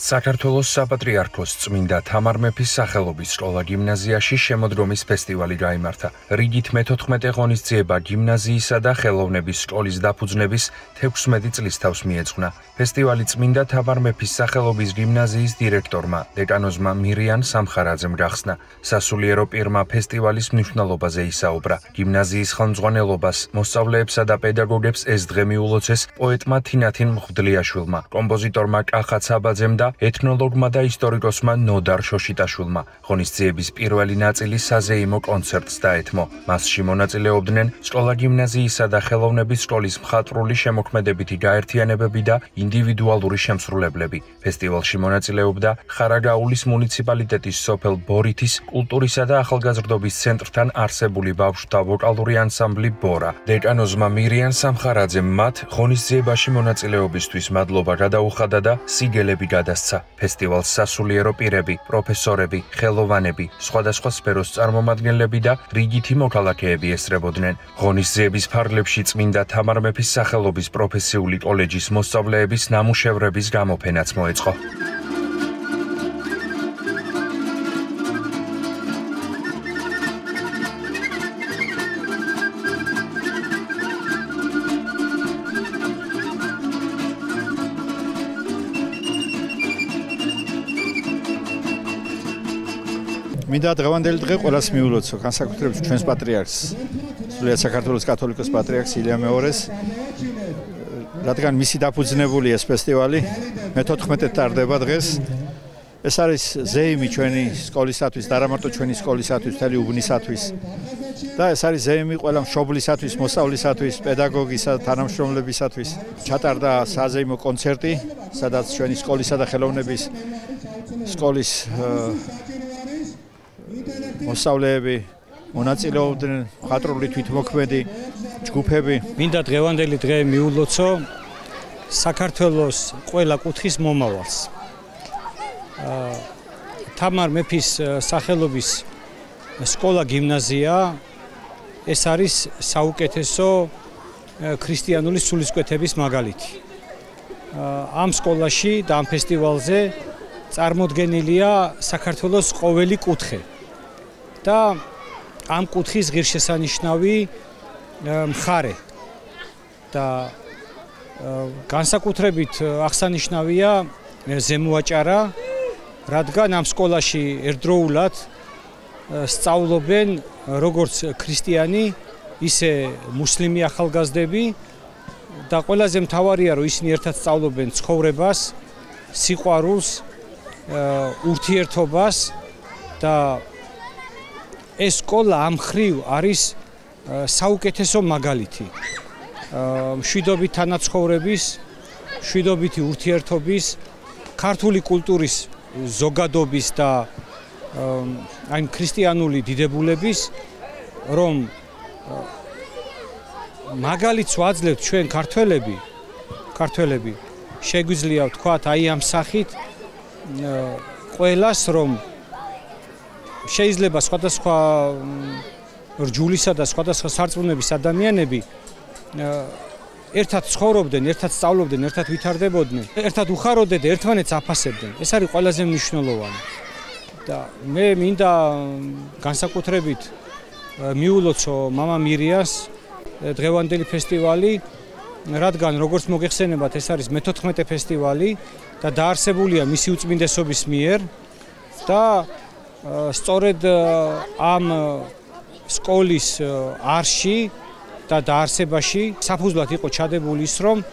საქართველოს საპატრიარქოს წმინდა თამარ მეფის სახელობის სკოლა-გიმნაზიაში შემოდგომის ფესტივალი გაიმართა. რიგით მე-14 ღონისძიება გიმნაზიისა და ხელოვნების სკოლის დაფუძნების 16 წლის თავს მიეძღვნა. ფესტივალი წმინდა თამარ მეფის სახელობის გიმნაზიის დირექტორმა, დეკანოზმა მირიან სამხარაძემ გახსნა. სასულიერო პირმა ფესტივალის მნიშვნელობაზე ისაუბრა. გიმნაზიის ხელმძღვანელობას, მოსწავლეებსა და პედაგოგებს ეს დღე მიულოცეს პოეტმა თინათინ მღვდლიაშვილმა, კომპოზიტორმა კახა ცაბაძემ და ეთნოლოგმა და ისტორიკოსმა ნოდარ შოშიტაშვილმა. ღონისძიების პირველი ნაწილი საზეიმო კონცერტს დაეთმო. მასში მონაწილეობდნენ სკოლა-გიმნაზიისა და ხელოვნების სკოლის მხატვრული შემოქმედებითი გაერთიანებები და ინდივიდუალური შემსრულებლები. ფესტივალში მონაწილეობდა ხარაგაულის მუნიციპალიტეტის სოფელ ბორითის კულტურისა და ახალგაზრდობის ცენტრთან არსებული ბავშვთა ვოკალური ანსამბლი ბორა. დეკანოზმა მირიან სამხარაძემ მათ ღონისძიებაში მონაწილეობისთვის მადლობა გადაუხადა და სიგელები გადასცა. ფესტივალს სასულიერო პირები, პროფესორები, ხელოვანები, სხვადასხვა სფეროს წარმომადგენლები და რიგითი მოქალაქეები ესწრებოდნენ. ღონისძიების ფარგლებში წმინდა თამარ მეფის სახელობის პროფესიული კოლეჯის მოსწავლეების ნამუშევრების გამოფენაც მოეწყო. მინდა დღევანდელი დღე ყველას მიულოცო, განსაკუთრებით ჩვენს პატრიარქს, სრულიად საქართველოს კათოლიკოს პატრიარქს ილია მეორეს, რადგან მისი დაფუძნებული ეს ფესტივალი მე-14 ტარდება დღეს. ეს არის ზეიმი ჩვენი სკოლისათვის, და არა მარტო ჩვენი სკოლისათვის, მთელი უბნისათვის. და ეს არის ზეიმი ყველა მშობლისათვის, მოსწავლისათვის, პედაგოგისა და თანამშრომლებისათვის. ჩატარდა საზეიმო კონცერტი, სადაც ჩვენი სკოლისა და ხელოვნების სკოლის მოსწავლეები მონაწილეობდნენ, მხატვრული თვითმოქმედი ჯგუფები. მინდა დღევანდელი დღე მიულოცო საქართველოს ყველა კუთხის მომავალს. თამარ მეფის სახელობის სკოლა-გიმნაზია ეს არის საუკეთესო ქრისტიანული სულისკვეთების მაგალითი. ამ სკოლაში და ამ ფესტივალზე წარმოდგენილია საქართველოს ყოველი კუთხე. და ამ კუთხის ღირსშესანიშნავი მხარე და განსაკუთრებით აღსანიშნავია ზემოაჭარა, რადგან ამ სკოლაში ერთდროულად სწავლობენ როგორც ქრისტიანი, ისე მუსლიმი ახალგაზრდები და ყველაზე მთავარია, რომ ისინი ერთად სწავლობენ ცხოვრებას, სიყვარულს, ურთიერთობას და ეს სკოლა ამ ხრივ არის საუკეთესო მაგალითი. მშვიდობით თანაცხოვრების, მშვიდობითი ურთიერთობის, ქართული კულტურის ზოგადობის და აი ქრისტიანული დიდებულების, რომ მაგალითს ვაძლევთ ჩვენ ქართველები, შეგვიძლია ვთქვათ აი ამ სახით ყველას, რომ შეიძლება სხვადასხვა რჯულისა და სხვადასხვა სარწმუნოების ადამიანები ერთად ცხოვრობდნენ, ერთად სწავლობდნენ, ერთად ვითარდებოდნენ, ერთად უხაროდნენ და ერთმანეთს აფასებდნენ. ეს არის ყველაზე მნიშვნელოვანი. და მე მინდა განსაკუთრებით მიულოცო მამა მირიას დღევანდელი ფესტივალი, რადგან როგორც მოგეხსენებათ, ეს არის მე-14 ფესტივალი და დაარსებულია მისი უწმინდესობის მიერ და სწორედ ამ სკოლის არში და დაარსებაში საფუძვლად იყო ჩადებული ის, რომ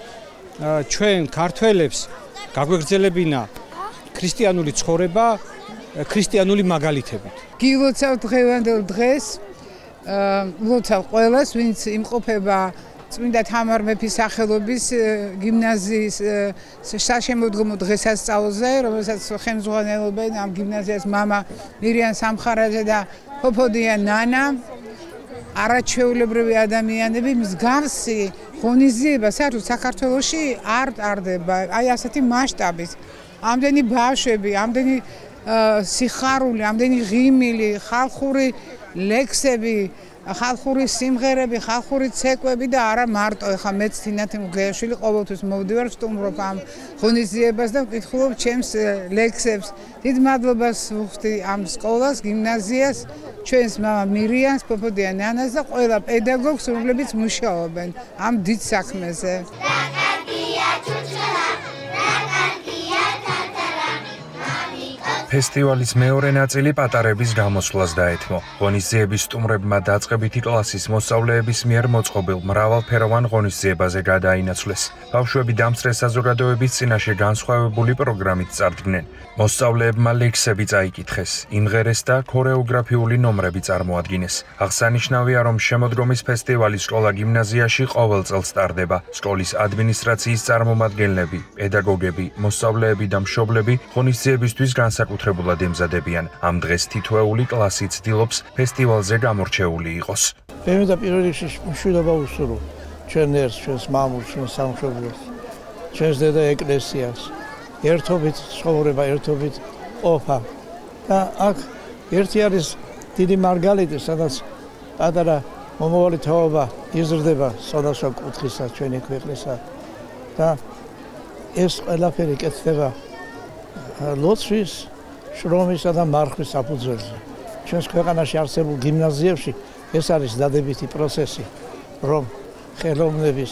ჩვენ ქართველებს გაგვეგრძელებინა ქრისტიანული ცხოვრება ქრისტიანული მაგალითებით. გილოცავ დღევანდელ დღეს, ვლოცავ ყველას, ვინც იმყოფება წმინდა თამარ მეფის სახელობის გიმნაზიის საშემოდგომო დღესასწაულზე, რომელსაც ხელმძღვანელობენ ამ გიმნაზიას მამა მირიან სამხარაძე და ფოფოდია ნანა. არაჩვეულებრივი ადამიანები, მსგავსი ღონისძიება საერთოდ საქართველოში არ ტარდება. აი ასეთი მასშტაბის, ამდენი ბავშვები, ამდენი სიხარული, ამდენი ღიმილი, ხალხური ლექსები, ხალხური სიმღერები, ხალხური ცეკვები და არა მარტო. ეხლა მეც თინათი მგლეაშვილი ყოველთვის მოვდივარ, ვსტუმრობ ამ ღონისძიებას და ვკითხულობ ჩემს ლექსებს. დიდ მადლობას ვუხდი ამ სკოლას, გიმნაზიას, ჩვენს მამა მირიანს, პოპოდიან ნანას და ყველა პედაგოგს, რომლებიც მუშაობენ ამ დიდ საქმეზე. ფესტივალის მეორე ნაწილი პატარების გამოსვლას დაეთმო. ღონისძიების სტუმრებმა დაწყებითი კლასის მოსწავლეების მიერ მოწყობილ მრავალფეროვან ღონისძიებაზე გადაინაცვლეს. ბავშვები დამსწრე საზოგადოების წინაშე განსხვავებული პროგრამით წარდგნენ. მოსწავლეებმა ლექსები წაიკითხეს, იმღერეს და ქორეოგრაფიული ნომრები წარმოადგინეს. აღსანიშნავია, რომ შემოდგომის ფესტივალი სკოლა-გიმნაზიაში ყოველ წელს ტარდება. სკოლის ადმინისტრაციის წარმომადგენლები, პედაგოგები, მოსწავლეები და მშობლები ღონისძიებისთვის განსაკუთრებულად ემზადებიან. ამ დღეს თითოეული კლასი ცდილობს ფესტივალზე გამორჩეული იყოს. მე და პირველ რიგში მშვიდობა უსურვო ჩვენ ერთს, ჩვენს მამულს, ჩვენს სამშობლოს, ჩვენს დედა ეკლესიას. ერთობით ცხოვრება, ერთობით ყოფა. და აქ ერთი არის დიდი მარგალიტი, სადაც პატარა მომავალი თაობა იზრდება სხვადასხვა კუთხისა ჩვენი ქვეყნისა. და ეს ყველაფერი კეთდება ლოცვის, შრომისა და მარხვის საფუძველზე. ჩვენს ქვეყანაში არსებულ გიმნაზიებში ეს არის დადებითი პროცესი, რომ ხელოვნების,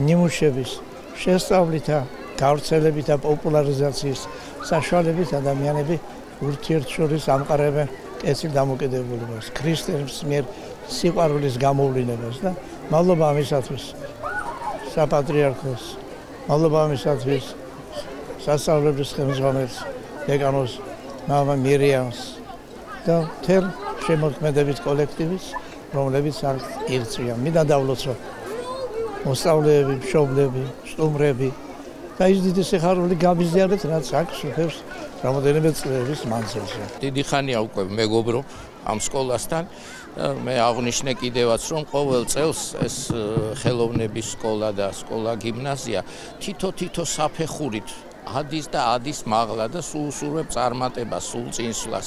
ნიმუშების შესწავლით და გავრცელებით და პოპულარიზაციის საშუალებით ადამიანები ურთიერთშორის ამყარებენ კეთილ დამოკიდებულებას, ქრისტეს მიერ სიყვარულის გამოვლინებას და მადლობა ამისათვის საპატრიარქოს, მადლობა ამისათვის სასწავლებლის ხელმძღვანელს, დეკანოს მამა მირიანს და მთელ შემოქმედებით კოლექტივს, რომლებიც აქ ირწვიან. მინდა დავლოცო მოსწავლეები, მშობლები, სტუმრები და ის დიდი სიხარული გამიზიარეთ, რაც აქ სუფევს რამოდენიმე წლების მანძილზე. დიდი ხანია უკვე მეგობრობ ამ სკოლასთან. მე აღნიშნე კიდევაც, რომ ყოველ წელს ეს ხელოვნების სკოლა და სკოლა-გიმნაზია თითო საფეხურით ადის და ადის მაღლა და სულ უსურვებ წარმატებას, სულ წინსვლას.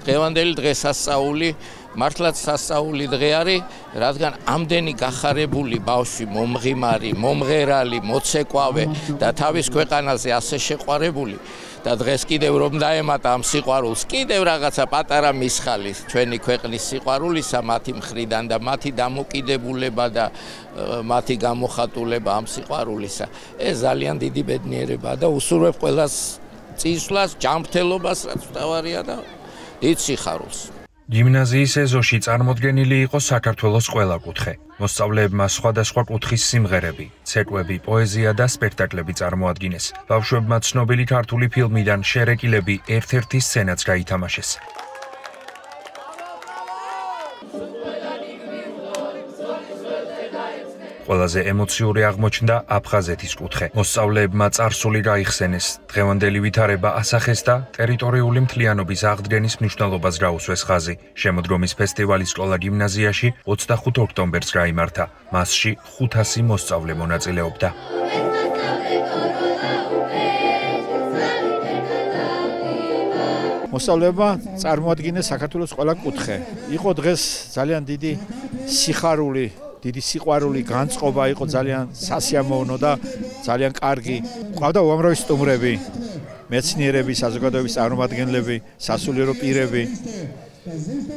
დღევანდელი დღესასწაული მართლაც სასწაული დღე არის, რადგან ამდენი გახარებული ბავშვი, მომღიმარი, მომღერალი, მოცეკვავე და თავის ქვეყანაზე ასე შეყვარებული და დღეს კიდევ რომ დაემატა ამ სიყვარულს, კიდევ რაღაცა პატარა მისხალი ჩვენი ქვეყნის სიყვარულისა მათი მხრიდან და მათი დამოკიდებულება და მათი გამოხატულება ამ სიყვარულისა. ეს ძალიან დიდი ბედნიერებაა და უსურვებ ყველას წინსვლას, ჯანმრთელობას, რაც მთავარია და დიდ სიხარულს. გიმნაზიის ეზოში წარმოდგენილი იყო საქართველოს ყველა კუთხე. მოსწავლეებმა სხვადასხვა კუთხის სიმღერები, ცეკვები, პოეზია და სპექტაკლები წარმოადგინეს. ბავშვებმა ცნობილი ქართული ფილმიდან შერეკილები ერთ-ერთი სცენაც გაითამაშეს. ყველაზე ემოციური აღმოჩნდა აფხაზეთის კუთხე. მოსწავლეებმა წარსული გაიხსენეს, დღევანდელი ვითარება ასახეს და ტერიტორიული მთლიანობის აღდგენის მნიშვნელობას გაუსვეს ხაზი. შემოდგომის ფესტივალი სკოლა-გიმნაზიაში 25 ოქტომბერს გაიმართა. მასში 500 მოსწავლე მონაწილეობდა. მოსწავლეებმა წარმოადგინეს საქართველოს ყველა კუთხე. იყო დღეს ძალიან დიდი სიხარული, დიდი სიყვარული განწყობა, იყო ძალიან სასიამოვნო და ძალიან კარგი. ყავდა უამრავი სტუმრები, მეცნიერები, საზოგადოების წარმომადგენლები, სასულიერო პირები,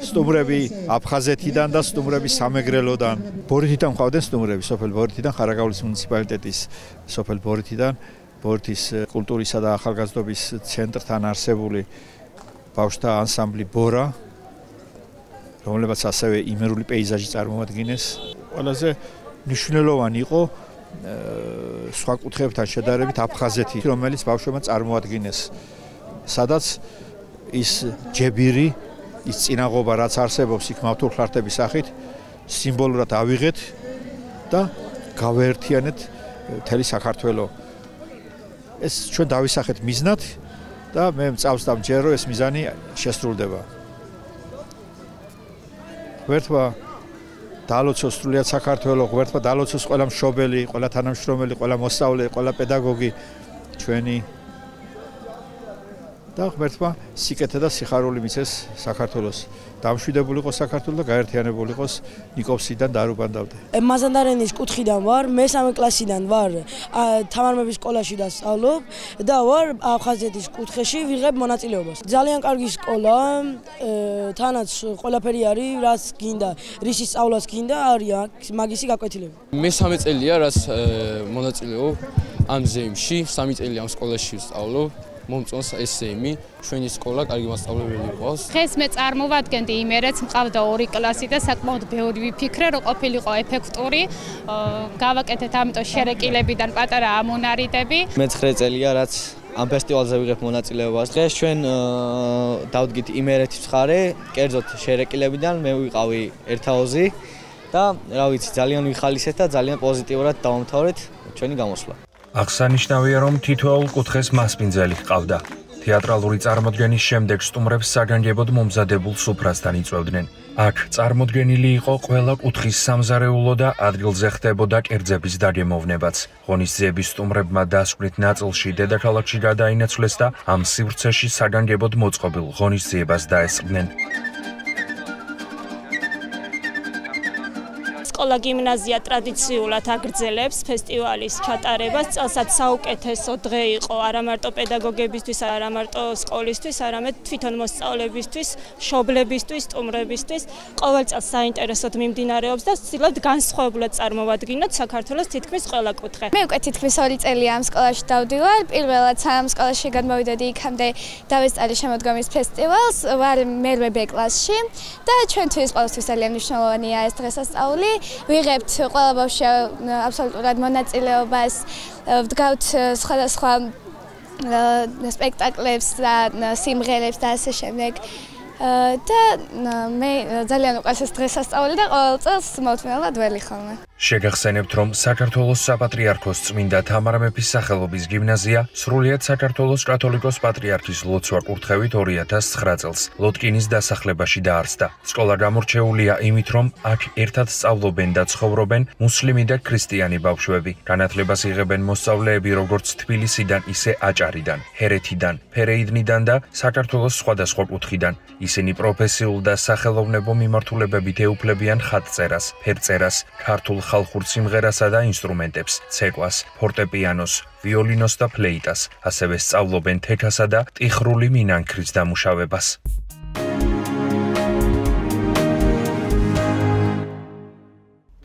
სტუმრები აფხაზეთიდან და სტუმრები სამეგრელოდან. ბორითიდან ყავდნენ სტუმრები, სოფელ ბორითიდან, ხარაგაულის მუნიციპალიტეტის სოფელ ბორითიდან, ბორითის კულტურისა და ახალგაზრდობის ცენტრთან არსებული ბავშვთა ანსამბლი ბორა, რომლებიც ასევე იმერული პეიზაჟი წარმოადგენს. ყველაზე მნიშვნელოვანი იყო სხვა კუთხეებთან შედარებით აფხაზეთი, რომელიც ბავშვებმა წარმოადგენს, სადაც ის ჯებირი, ის წინაღობა, რაც არსებობს იქ მავთულ ხლარტების სახით, სიმბოლურად ავიღეთ და გავაერთიანეთ მთელი საქართველო. ეს ჩვენ დავისახეთ მიზნად და მე მწავს და მჯერ რომ ეს მიზანი შესრულდება. ღმერთმა დაალოცოს სრულიად საქართველო, ღმერთმა დაალოცოს ყველა მშობელი, ყველა თანამშრომელი, ყველა მოსწავლე, ყველა პედაგოგი ჩვენი და ღმერთმა სიკეთე და სიხარული მიცეს საქართველოს. დამშვიდებული იყოს საქართველო და გაერთიანებული იყოს ნიკოპსიდან და არუბანდავდე. მაზანდარენის კუთხიდან ვარ, მე-3 კლასიდან ვარ, თამარმების სკოლაში დასწავლობ და ვარ აფხაზეთის კუთხეში ვიღებ მონაწილეობას. ძალიან კარგი სკოლა, თანაც ყველაფერი არის, რაც გინდა, რისის სწავლაც გინდა, არის მაგისი გაკვეთილები. მე-3 წელია, რაც მონაწილეობ ამ ზეიმში, 3 წელი ამ სკოლაში ვსწავლობ. მომწონს ეს ზეიმი, ჩვენი სკოლა კარგი მასწავლებელი ყავს. დღეს მე წარმოვადგენდი იმერეთს, მყავდა 2 კლასი და საკმაოდ ბევრი ვიფიქრე, რომ ყოფილიყო ეფექტური. გავაკეთეთ ამიტომ შერეკილებიდან პატარა ამონარიდები. მე-9 წელია, რაც ამ ფესტივალზე ვიღებ მონაწილეობას. დღეს ჩვენ დავდგით იმერეთის მხარე, კერძოდ შერეკილებიდან, მე ვიყავი ერთაოზი და რა ვიცი, ძალიან ვიხალისეთ და ძალიან პოზიტიურად დავამთავრეთ ჩვენი გამოსვლა. აღსანიშნავია, რომ თითოეულ კუთხეს მასპინძელი ჰყავდა. თეატრალური წარმოდგენის შემდეგ სტუმრებს საგანგებოდ მომზადებულ სუფრასთან იწვევდნენ. აქ წარმოდგენილი იყო ყველა კუთხის სამზარეულო და ადგილზე ხდებოდა კერძების დაგემოვნებაც. ღონისძიების სტუმრებმა დასკვნით ნაწილში დედაქალაქში გადაინაცვლეს და ამ სივრცეში საგანგებოდ მოწყობილ ღონისძიებას დაესწრნენ. სკოლა გიმნაზია ტრადიციულად აგრძელებს ფესტივალის ჩატარებას. წელსაც საუკეთესო დღე იყო არა მარტო პედაგოგებისთვის, არა მარტო სკოლისთვის, არამედ თვითონ მოსწავლეებისთვის, მშობლებისთვის, სტუმრებისთვის. ყოველ წელს საინტერესოდ მიმდინარეობს და ვცდილობთ განსხვავებულად წარმოვადგინოთ საქართველოს თითქმის ყველა კუთხე. მე უკვე თითქმის 2 წელია ამ სკოლაში დავდივარ. პირველად ამ სკოლაში გადმოვიდოდი იქამდე დავესწარი შემოდგომის ფესტივალს, ვარ მე-8 B კლასში და ჩვენთვის ყოველთვის ძალიან მნიშვნელოვანია ეს დღესასწაული. ვიღებთ ყველა ბავშვი აბსოლუტურად მონაწილეობას, ვდგავთ სხვადასხვა სპექტაკლებს და სიმღერებს და ასე შემდეგ. და მე ძალიან უყვარს ეს დღესასწაული და ყოველ წელს მოუთმენელად ველი ხოლმე. შეგახსენებთ, რომ საქართველოს საპატრიარქოს წმინდა თამარ მეფის სახელობის გიმნაზია სრულიად საქართველოს კათოლიკოს პატრიარქის ლოცვა-კურთხევით 2009 წელს ლოტკინის დასახლებაში დაარსდა. სკოლა გამორჩეულია იმით, რომ აქ ერთად სწავლობენ და ცხოვრობენ მუსლიმი და ქრისტიანი ბავშვები. განათლებას იღებენ მოსწავლეები როგორც თბილისიდან, ისე აჭარიდან, ჰერეთიდან, ფერეიდნიდან და საქართველოს სხვადასხვა კუთხიდან. ისინი პროფესიულ და სახელოვნებო მიმართულებებით ეუფლებიან ხატწერას, ფერწერას, ქართულ ხალხურ სიმღერასა და ინსტრუმენტებს, ცეკვას, ფორტეპიანოს, ვიოლინოს და ფლეიტას. ასევე სწავლობენ თექასა და ტიხრული მინანქრის დამუშავებას.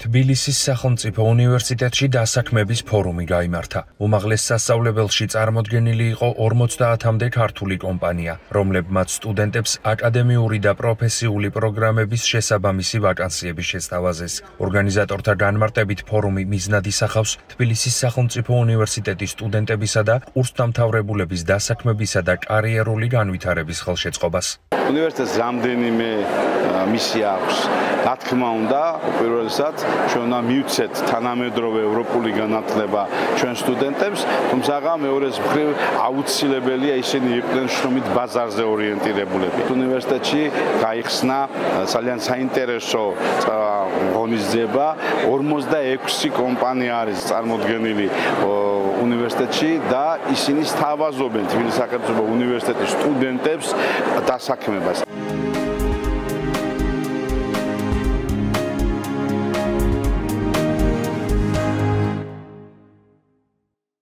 თბილისის სახელმწიფო უნივერსიტეტში დასაქმების ფორუმი გაიმართა. უმაღლეს სასწავლებელში წარმოდგენილი იყო 50-მდე ქართული კომპანია, რომლებმაც სტუდენტებს აკადემიური და პროფესიული პროგრამების შესაბამისი ვაკანსიები შესთავაზეს. ორგანიზატორთა განმარტებით ფორუმი მიზნად ისახავს თბილისის სახელმწიფო უნივერსიტეტის სტუდენტებისა და კურსდამთავრებულების დასაქმებისა და კარიერული განვითარების ხელშეწყობას. უნივერსიტეტს რამდენიმე მისია აქვს. რა თქმა უნდა, უპირველესად ჩვენ უნდა მივცეთ თანამედროვე ევროპული განათლება ჩვენ სტუდენტებს, თუმცა მეორეს მხრივ აუცილებელია ისინი იყვნენ შრომით ბაზარზე ორიენტირებულები. უნივერსიტეტში გაიხსნა ძალიან საინტერესო ღონისძიება, 46 კომპანია არის წარმოდგენილი უნივერსიტეტში და ისინი სთავაზობენ თბილისის სახელმწიფო უნივერსიტეტის სტუდენტებს დასაქმებას.